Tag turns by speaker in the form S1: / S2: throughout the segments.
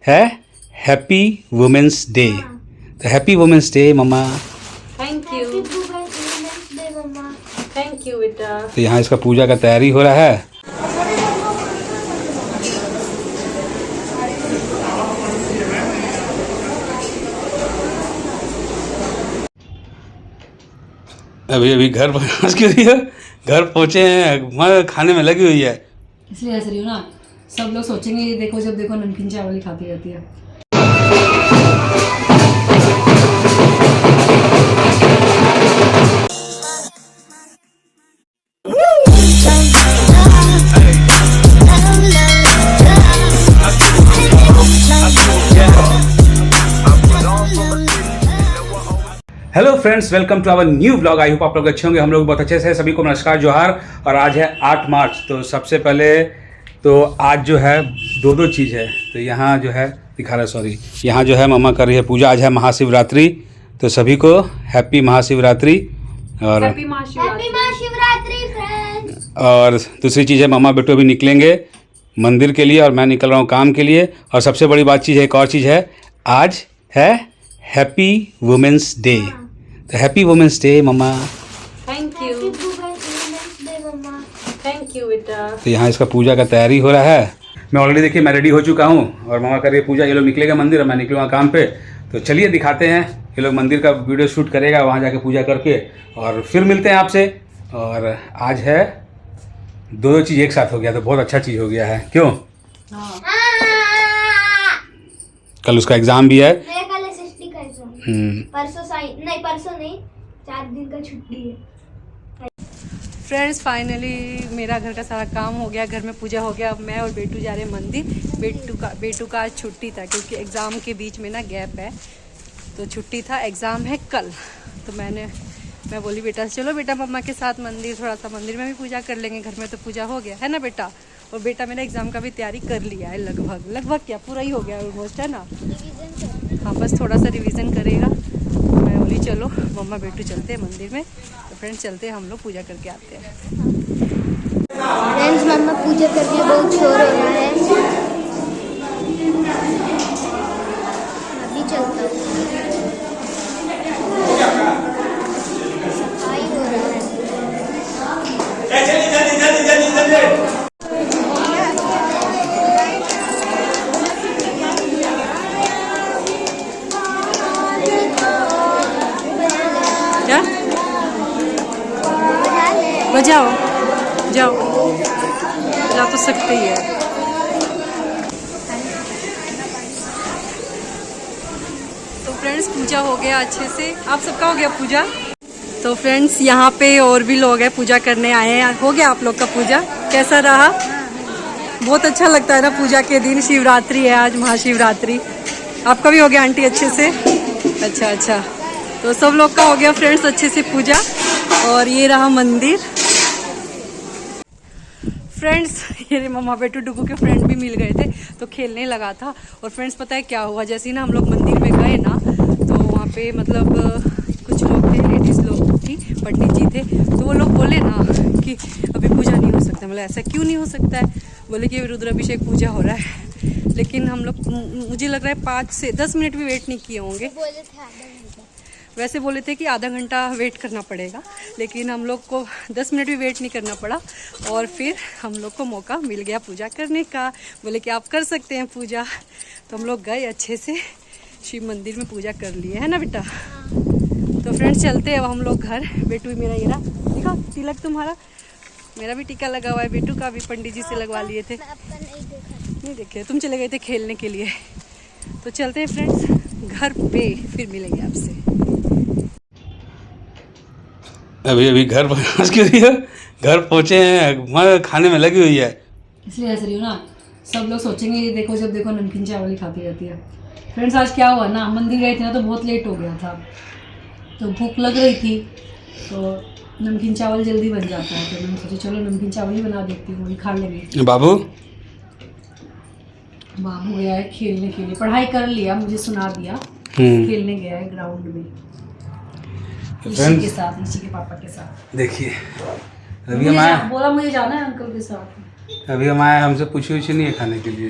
S1: है happy women's day. तो happy women's day मम्मा।
S2: थैंक यू थैंक यू बेटा।
S1: तो यहाँ इसका पूजा का तैयारी हो रहा है। अभी अभी घर पहुँच के दिया, घर पहुँचे हैं, माँ खाने में लगी हुई है।
S3: इसलिए हंस रही हूँ ना, सब लोग सोचेंगे ये देखो जब देखो नमकीन चावल ही खाती रहती है।
S1: Hello friends, welcome to our new blog. I hope आप लोग अच्छे होंगे, हम लोग बहुत अच्छे से हैं। सभी को नमस्कार, जोहार। और आज है 8 मार्च। तो सबसे पहले तो आज जो है दो चीज़ है। तो यहाँ जो है दिखा रहा है, सॉरी, यहाँ जो है मम्मा कर रही है पूजा। आज है महाशिवरात्रि, तो सभी को हैप्पी महाशिवरात्रि। और
S2: हैप्पी महाशिवरात्रि फ्रेंड्स।
S1: और दूसरी चीज़ है मम्मा बेटो भी निकलेंगे मंदिर के लिए और मैं निकल रहा हूँ काम के लिए। और सबसे बड़ी बात चीज़ है, एक और चीज़ है, आज है हैप्पी वुमेंस डे। तो हैप्पी वुमेंस डे मम्मा।
S2: थैंक यू थैंक यू बेटा।
S1: तो यहाँ इसका पूजा का तैयारी हो रहा है। मैं ऑलरेडी देखिए मैं रेडी हो चुका हूँ और मम्मा कर रही है पूजा। ये लोग निकलेगा मंदिर और मैं निकलूँगा काम पे। तो चलिए दिखाते हैं, ये लोग मंदिर का वीडियो शूट करेगा वहाँ जाके पूजा करके, और फिर मिलते हैं आपसे। और आज है दो चीज़ एक साथ हो गया, तो बहुत अच्छा चीज़ हो गया है, क्यों? कल उसका एग्ज़ाम भी है।
S4: परसों नहीं 4 दिन का छुट्टी है।
S3: फ्रेंड्स फाइनली मेरा घर का सारा काम हो गया, घर में पूजा हो गया। अब मैं और बेटू जा रहे हैं मंदिर। बेटू का आज छुट्टी था क्योंकि एग्ज़ाम के बीच में ना गैप है, तो छुट्टी था। एग्ज़ाम है कल, तो मैं बोली बेटा चलो बेटा मम्मा के साथ मंदिर, थोड़ा सा मंदिर में भी पूजा कर लेंगे, घर में तो पूजा हो गया है ना बेटा। और बेटा मेरा एग्ज़ाम का भी तैयारी कर लिया है, लगभग क्या पूरा ही हो गया ऑलमोस्ट, है ना। हाँ, बस थोड़ा सा रिवीजन करेगा। मैं बोली चलो मम्मा बेटू चलते हैं मंदिर में। तो फ्रेंड्स चलते हैं, हम लोग पूजा करके आते हैं।
S4: फ्रेंड्स मम्मा पूजा कर रही है, बहुत शोर हो रहा है। अभी चलता हूँ, सफाई हो रहा है।
S3: क्या बजाओ, जाओ जा तो सकते ही है। तो फ्रेंड्स पूजा हो गया अच्छे से, आप सबका हो गया पूजा। तो फ्रेंड्स यहाँ पे और भी लोग हैं पूजा करने आए हैं। हो गया आप लोग का पूजा, कैसा रहा? बहुत अच्छा लगता है ना पूजा के दिन। शिवरात्रि है आज, महाशिवरात्रि। आपका भी हो गया आंटी अच्छे से? अच्छा, तो सब लोग का हो गया फ्रेंड्स अच्छे से पूजा। और ये रहा मंदिर। फ्रेंड्स ये मम्मा बेटू डुगू के फ्रेंड भी मिल गए थे, तो खेलने लगा था। और फ्रेंड्स पता है क्या हुआ, जैसे ही ना हम लोग मंदिर में गए ना, तो वहाँ पे मतलब कुछ लोग थे, लेडीज़ लोग थी, पंडित जी थे। तो वो लोग बोले ना कि अभी पूजा नहीं हो सकता। मतलब ऐसा क्यों नहीं हो सकता है? बोले कि रुद्राभिषेक पूजा हो रहा है। लेकिन हम लोग, मुझे लग रहा है 5 से 10 मिनट भी वेट नहीं किए होंगे। वैसे बोले थे कि आधा घंटा वेट करना पड़ेगा, लेकिन हम लोग को 10 मिनट भी वेट नहीं करना पड़ा। और फिर हम लोग को मौका मिल गया पूजा करने का। बोले कि आप कर सकते हैं पूजा। तो हम लोग गए अच्छे से शिव मंदिर में पूजा कर लिए, है ना बेटा। तो फ्रेंड्स चलते हैं अब हम लोग घर। बेटू मेरा ये रहा, देखो तिलक तुम्हारा, मेरा भी टीका लगा हुआ है, बेटू का भी पंडित जी से लगवा लिए थे। नहीं देखे, तुम चले गए थे खेलने के लिए। तो चलते हैं फ्रेंड्स घर पे, फिर मिलेंगे आपसे।
S1: अभी घर पहुँच के दिया, घर पहुँचे हैं, माँ खाने में लगी हुई है।
S3: इसलिए हंस रही हूँ ना, सब लोग सोचेंगे ये देखो जब देखो नमकीन चावल ही खाती रहती है। फ्रेंड्स आज क्या हुआ ना, मंदिर गए थे ना, तो बहुत लेट हो गया था, तो भूख लग रही थी, तो नमकीन चावल जल्दी बन जाता है। तो मैंने सोचा चलो नमकीन चावल ही बना देती हूँ, वही खा लेंगे।
S1: बाबू
S3: गया है खेलने के लिए, पढ़ाई कर लिया, मुझे सुना दिया, खेलने गया है ग्राउंड में ऋषि के साथ, ऋषि के पापा के साथ।
S1: देखिए अभी हम आए,
S3: बोला मुझे जाना है अंकल के साथ।
S1: अभी हम आए, हमसे पूछी नहीं है खाने के लिए।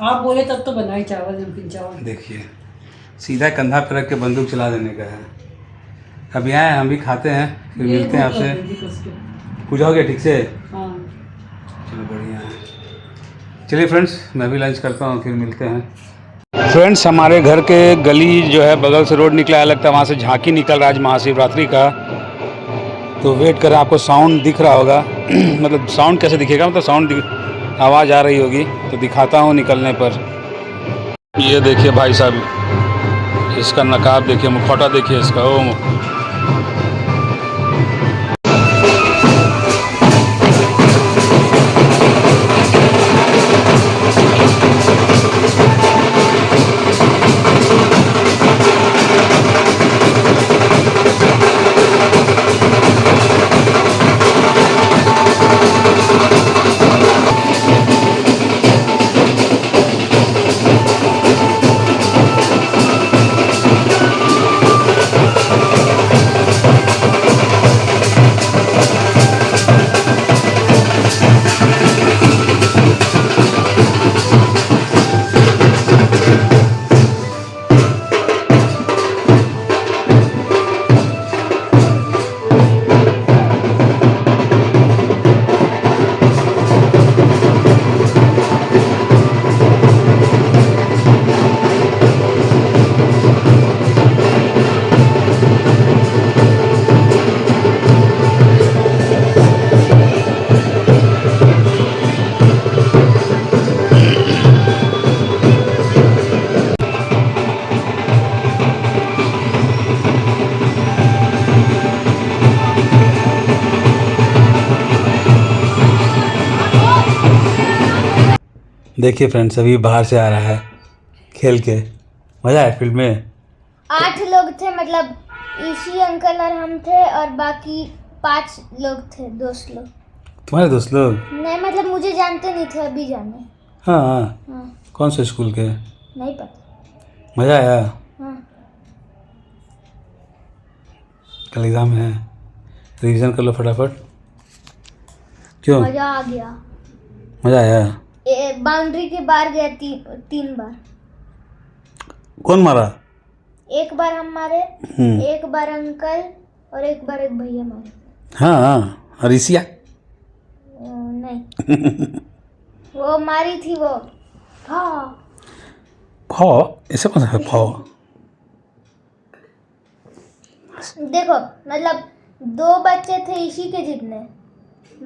S3: आप बोले तब तो बनाए चावल, नमकीन चावल।
S1: देखिए सीधा कंधा पे रख के बंदूक चला देने का है। अब यहाँ हैं, हम भी खाते हैं, फिर मिलते हैं आपसे। पूजा हो गया ठीक से?
S3: हाँ।
S1: चलो बढ़िया है। चलिए फ्रेंड्स, मैं भी लंच करता हूँ, फिर मिलते हैं। फ्रेंड्स, हमारे घर के गली जो है बगल से रोड निकला है, लगता है वहाँ से झांकी निकल रहा है आज महाशिवरात्रि का। तो वेट करें, आपको साउंड दिख रहा होगा मतलब साउंड कैसे दिखेगा, मतलब साउंड आवाज़ आ रही होगी तो दिखाता हूँ निकलने पर। ये देखिए भाई साहब, इसका नकाब देखिए, मुखौटा देखिए इसका। ओ देखिए फ्रेंड्स, अभी बाहर से आ रहा है खेल के। मज़ा है फील्ड में।
S4: 8 लोग थे, मतलब ईशी अंकल और हम थे, और बाकी 5 लोग थे, दोस्त लोग।
S1: तुम्हारे दोस्त लोग?
S4: नहीं, मतलब मुझे जानते नहीं थे, अभी जाने।
S1: हाँ हाँ।
S4: हाँ,
S1: कौन से स्कूल के?
S4: नहीं पता।
S1: मज़ा आया?
S4: हाँ,
S1: कल एग्ज़ाम है, रिवीजन कर लो फटाफट। क्यों?
S4: मजा आ गया।
S1: मज़ा आया?
S4: बाउंड्री के बाहर गया 3 बार।
S1: कौन मारा?
S4: एक बार हम मारे, एक बार अंकल, और एक बार एक भैया मारे।
S1: हाँ हाँ। और ऋषिया?
S4: नहीं वो मारी थी वो। हाँ,
S1: फौ? ऐसे कौन सा है फौ?
S4: देखो मतलब 2 बच्चे थे इसी के जितने,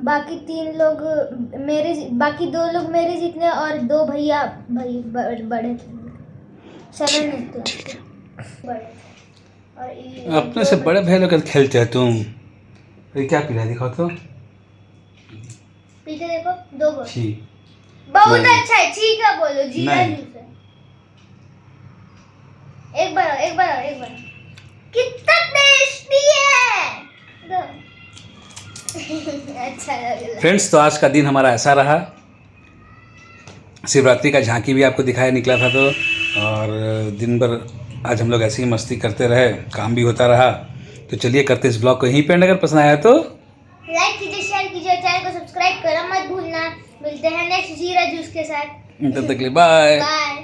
S4: बाकी 3 लोग मेरे, बाकी 2 लोग मेरे जितने, और 2 भैया बड़े थे, शरण थे बड़े थे। और
S1: अपने से बड़े भाई लोग खेलते हैं तुम। ये क्या पी रहा है, दिखाओ तो।
S4: पीछे देखो, 2 बोल।
S1: छी।
S4: बहुत
S1: नहीं।
S4: अच्छा है, ठीक है, बोलो जीरा
S1: नहीं।
S4: जूस है। एक बार कितना टेस्टी है। अच्छा लग रहा है।
S1: फ्रेंड्स, तो आज का दिन हमारा ऐसा रहा। शिवरात्रि का झांकी भी आपको दिखाया निकला था, तो और दिन भर आज हम लोग ऐसे ही मस्ती करते रहे, काम भी होता रहा। तो चलिए करते इस ब्लॉग को यहीं पे एंड। अगर पसंद आया तो
S4: लाइक कीजिए, शेयर कीजिए, चैनल को सब्सक्राइब करना मत भूलना। मिलते हैं नेक्स्ट जीरा जूस के साथ।
S1: तब तक के लिए बाय।
S4: बाय।